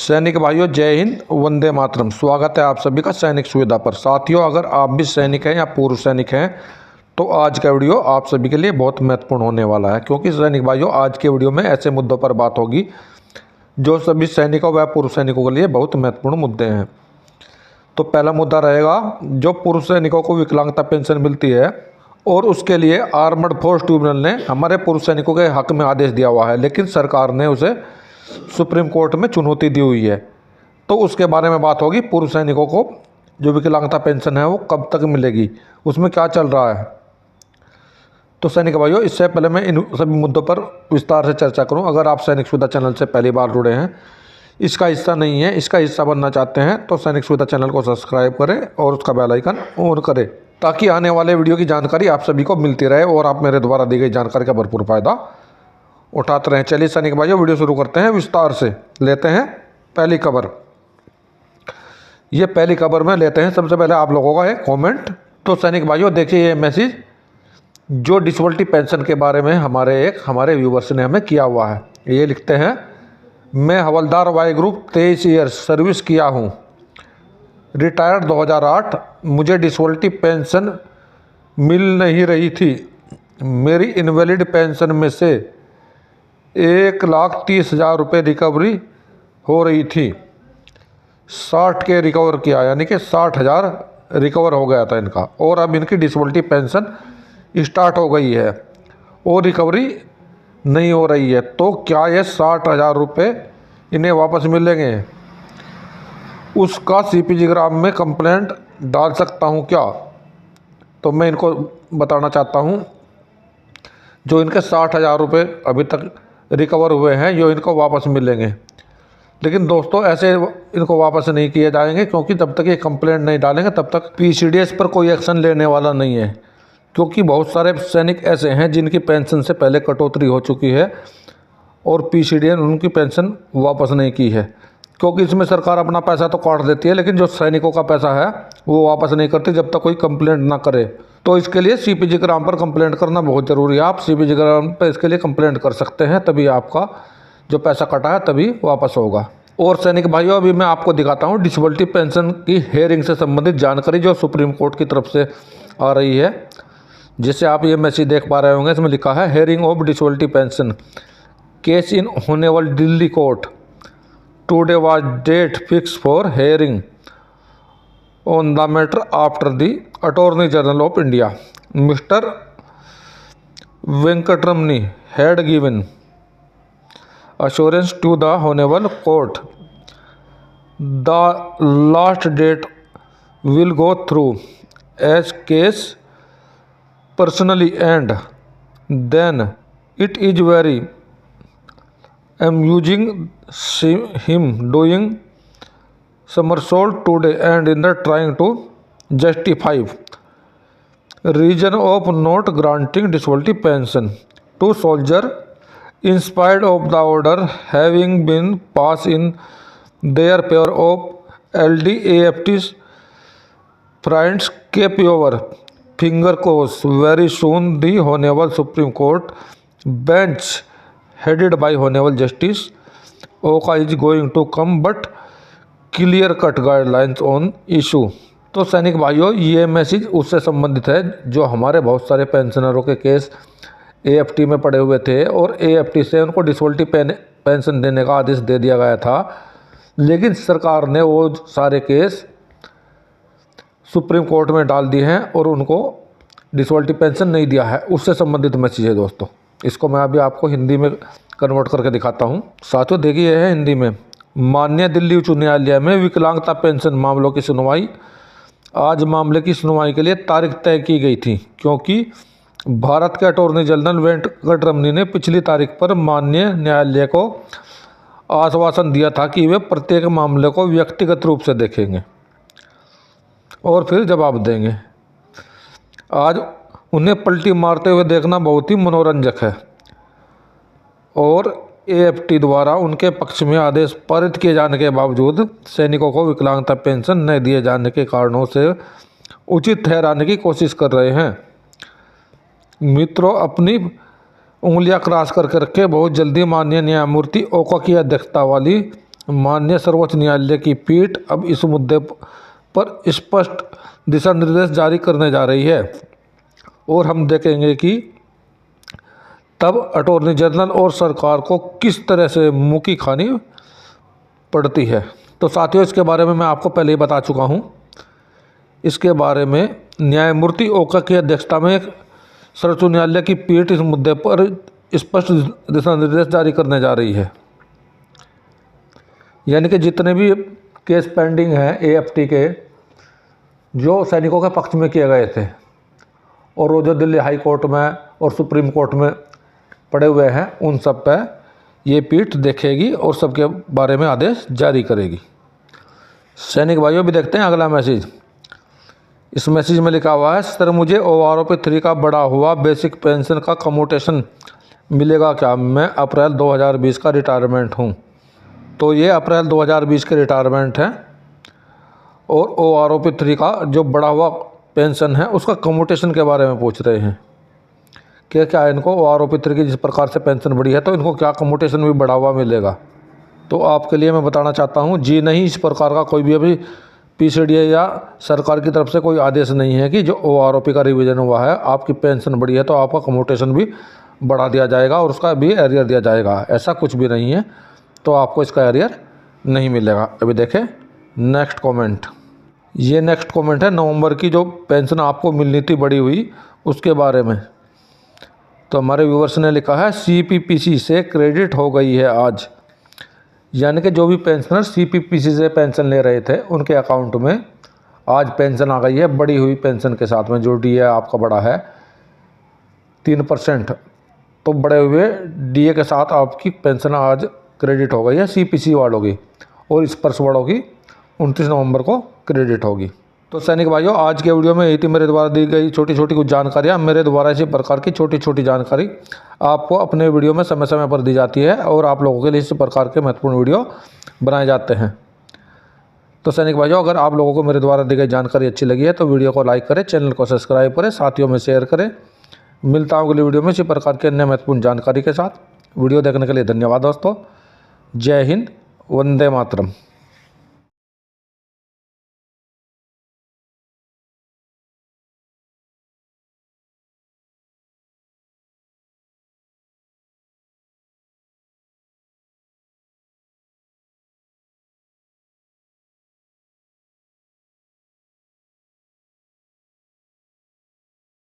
सैनिक भाइयों, जय हिंद, वंदे मातरम। स्वागत है आप सभी का सैनिक सुविधा पर। साथियों, अगर आप भी सैनिक हैं या पूर्व सैनिक हैं तो आज का वीडियो आप सभी के लिए बहुत महत्वपूर्ण होने वाला है, क्योंकि सैनिक भाइयों, आज के वीडियो में ऐसे मुद्दों पर बात होगी जो सभी सैनिकों व पूर्व सैनिकों के लिए बहुत महत्वपूर्ण मुद्दे हैं। तो पहला मुद्दा रहेगा, जो पूर्व सैनिकों को विकलांगता पेंशन मिलती है और उसके लिए आर्मड फोर्स ट्रिब्यूनल ने हमारे पूर्व सैनिकों के हक में आदेश दिया हुआ है, लेकिन सरकार ने उसे सुप्रीम कोर्ट में चुनौती दी हुई है। तो उसके बारे में बात होगी। पूर्व सैनिकों को जो विकलांगता पेंशन है वो कब तक मिलेगी, उसमें क्या चल रहा है। तो सैनिक भाइयों, इससे पहले मैं इन सभी मुद्दों पर विस्तार से चर्चा करूं। अगर आप सैनिक सुविधा चैनल से पहली बार जुड़े हैं, इसका हिस्सा नहीं है, इसका हिस्सा बनना चाहते हैं, तो सैनिक सुविधा चैनल को सब्सक्राइब करें और उसका बेल आइकन ऑन करें, ताकि आने वाले वीडियो की जानकारी आप सभी को मिलती रहे और आप मेरे द्वारा दी गई जानकारी का भरपूर फायदा उठाते रहें। चलिए सैनिक भाइयों, वीडियो शुरू करते हैं। विस्तार से लेते हैं पहली खबर। ये पहली खबर में लेते हैं सबसे पहले आप लोगों का एक कमेंट। तो सैनिक भाइयों, देखिए ये मैसेज जो डिसेबिलिटी पेंशन के बारे में हमारे व्यूवर्स ने हमें किया हुआ है। ये लिखते हैं, मैं हवलदार वाई ग्रुप 23 ईयर्स सर्विस किया हूँ, रिटायर्ड 2008। मुझे डिसेबिलिटी पेंशन मिल नहीं रही थी। मेरी इनवैलिड पेंशन में से 1,30,000 रुपये रिकवरी हो रही थी। 60 के रिकवर किया, यानी कि 60,000 रिकवर हो गया था इनका, और अब इनकी डिसेबिलिटी पेंशन स्टार्ट हो गई है और रिकवरी नहीं हो रही है। तो क्या ये 60,000 रुपये इन्हें वापस मिलेंगे? उसका सीपीजी ग्राम में कंप्लेंट डाल सकता हूँ क्या? तो मैं इनको बताना चाहता हूँ, जो इनके 60,000 रुपये अभी तक रिकवर हुए हैं, ये इनको वापस मिलेंगे। लेकिन दोस्तों, ऐसे इनको वापस नहीं किए जाएंगे, क्योंकि जब तक ये कंप्लेंट नहीं डालेंगे तब तक पीसीडीएस पर कोई एक्शन लेने वाला नहीं है। क्योंकि बहुत सारे सैनिक ऐसे हैं जिनकी पेंशन से पहले कटौती हो चुकी है और पीसीडीएस उनकी पेंशन वापस नहीं की है, क्योंकि इसमें सरकार अपना पैसा तो काट देती है, लेकिन जो सैनिकों का पैसा है वो वापस नहीं करती जब तक कोई कंप्लेंट ना करे। तो इसके लिए सीपीजी ग्राम पर कंप्लेंट करना बहुत ज़रूरी है। आप सीपीजी ग्राम पर इसके लिए कंप्लेंट कर सकते हैं, तभी आपका जो पैसा कटा है तभी वापस होगा। और सैनिक भाइयों, अभी मैं आपको दिखाता हूँ डिसेबिलिटी पेंशन की हेयरिंग से संबंधित जानकारी जो सुप्रीम कोर्ट की तरफ से आ रही है। जिससे आप ये मैसेज देख पा रहे होंगे, इसमें लिखा है, hearing of disability pension case in honourable Delhi court. Today was date fix for hearing on the matter after the attorney general of India mister Venkataramani had given assurance to the honorable court. The last date will go through as case personally, and then it is very amusing him doing somersault today and in the trying to justify reason of not granting disability pension to soldier in spite of the order having been passed in their favor of LDAFT's friends. Keep your finger crossed. Very soon the Honorable Supreme Court bench headed by Honorable Justice Oka is going to come but clear cut guidelines on issue. तो सैनिक भाइयों, ये message उससे संबंधित है जो हमारे बहुत सारे पेंशनरों के केस एएफटी में पड़े हुए थे और एएफटी से उनको डिसेबिलिटी पेंशन देने का आदेश दे दिया गया था, लेकिन सरकार ने वो सारे केस सुप्रीम कोर्ट में डाल दिए हैं और उनको डिसेबिलिटी पेंशन नहीं दिया है। उससे संबंधित मैसेज है दोस्तों। इसको मैं अभी आपको हिंदी में कन्वर्ट करके दिखाता हूँ। साथियों देखिए, यह है हिंदी में। माननीय दिल्ली उच्च न्यायालय में विकलांगता पेंशन मामलों की सुनवाई। आज मामले की सुनवाई के लिए तारीख तय की गई थी, क्योंकि भारत के अटॉर्नी जनरल वेंकटरमनी ने पिछली तारीख पर माननीय न्यायालय को आश्वासन दिया था कि वे प्रत्येक मामले को व्यक्तिगत रूप से देखेंगे और फिर जवाब देंगे। आज उन्हें पलटी मारते हुए देखना बहुत ही मनोरंजक है और एएफटी द्वारा उनके पक्ष में आदेश पारित किए जाने के बावजूद सैनिकों को विकलांगता पेंशन नहीं दिए जाने के कारणों से उचित ठहराने की कोशिश कर रहे हैं। मित्रों, अपनी उंगलियां क्रॉस करके रखे। बहुत जल्दी माननीय न्यायमूर्ति ओका की अध्यक्षता वाली माननीय सर्वोच्च न्यायालय की पीठ अब इस मुद्दे पर स्पष्ट दिशा निर्देश जारी करने जा रही है और हम देखेंगे कि तब अटॉर्नी जनरल और सरकार को किस तरह से मुक्की खानी पड़ती है। तो साथियों, इसके बारे में मैं आपको पहले ही बता चुका हूँ। इसके बारे में न्यायमूर्ति ओका की अध्यक्षता में एक सर्वोच्च न्यायालय की पीठ इस मुद्दे पर स्पष्ट दिशा निर्देश जारी करने जा रही है। यानी कि जितने भी केस पेंडिंग हैं AFT के, जो सैनिकों के पक्ष में किए गए थे और वो जो दिल्ली हाई कोर्ट में और सुप्रीम कोर्ट में पड़े हुए हैं, उन सब पर ये पीठ देखेगी और सबके बारे में आदेश जारी करेगी। सैनिक भाइयों, भी देखते हैं अगला मैसेज। इस मैसेज में लिखा हुआ है, सर मुझे OROP 3 का बढ़ा हुआ बेसिक पेंशन का कम्यूटेशन मिलेगा क्या? मैं अप्रैल 2020 का रिटायरमेंट हूँ। तो ये अप्रैल 2020 के रिटायरमेंट हैं और OROP 3 का जो बढ़ा हुआ पेंशन है उसका कम्यूटेशन के बारे में पूछ रहे हैं कि क्या इनको OROP 3 की जिस प्रकार से पेंशन बढ़ी है तो इनको क्या कम्यूटेशन भी बढ़ा हुआ मिलेगा। तो आपके लिए मैं बताना चाहता हूँ, जी नहीं, इस प्रकार का कोई भी अभी PCDA या सरकार की तरफ से कोई आदेश नहीं है कि जो OROP का रिवीजन हुआ है, आपकी पेंशन बढ़ी है तो आपका कम्यूटेशन भी बढ़ा दिया जाएगा और उसका भी एरियर दिया जाएगा। ऐसा कुछ भी नहीं है, तो आपको इसका एरियर नहीं मिलेगा। अभी देखें नेक्स्ट कमेंट। ये नेक्स्ट कमेंट है नवंबर की जो पेंशन आपको मिलनी थी बढ़ी हुई, उसके बारे में। तो हमारे व्यूवर्स ने लिखा है, CPPC से क्रेडिट हो गई है आज। यानी कि जो भी पेंशनर CPPC से पेंशन ले रहे थे उनके अकाउंट में आज पेंशन आ गई है बढ़ी हुई पेंशन के साथ में। जो DA आपका बढ़ा है 3%, तो बढ़े हुए DA के साथ आपकी पेंशन आज क्रेडिट हो गई है CPC वालों की, और इस पर्स वालों की 29 नवंबर को क्रेडिट होगी। तो सैनिक भाइयों, आज के वीडियो में यही थी मेरे द्वारा दी गई छोटी छोटी कुछ जानकारियाँ। मेरे द्वारा इसी प्रकार की छोटी छोटी जानकारी आपको अपने वीडियो में समय समय पर दी जाती है और आप लोगों के लिए इस प्रकार के महत्वपूर्ण वीडियो बनाए जाते हैं। तो सैनिक भाइयों, अगर आप लोगों को मेरे द्वारा दी गई जानकारी अच्छी लगी है तो वीडियो को लाइक करें, चैनल को सब्सक्राइब करें, साथियों में शेयर करें। मिलता हूँ अगली वीडियो में इसी प्रकार के अन्य महत्वपूर्ण जानकारी के साथ। वीडियो देखने के लिए धन्यवाद दोस्तों। जय हिंद, वंदे मातरम।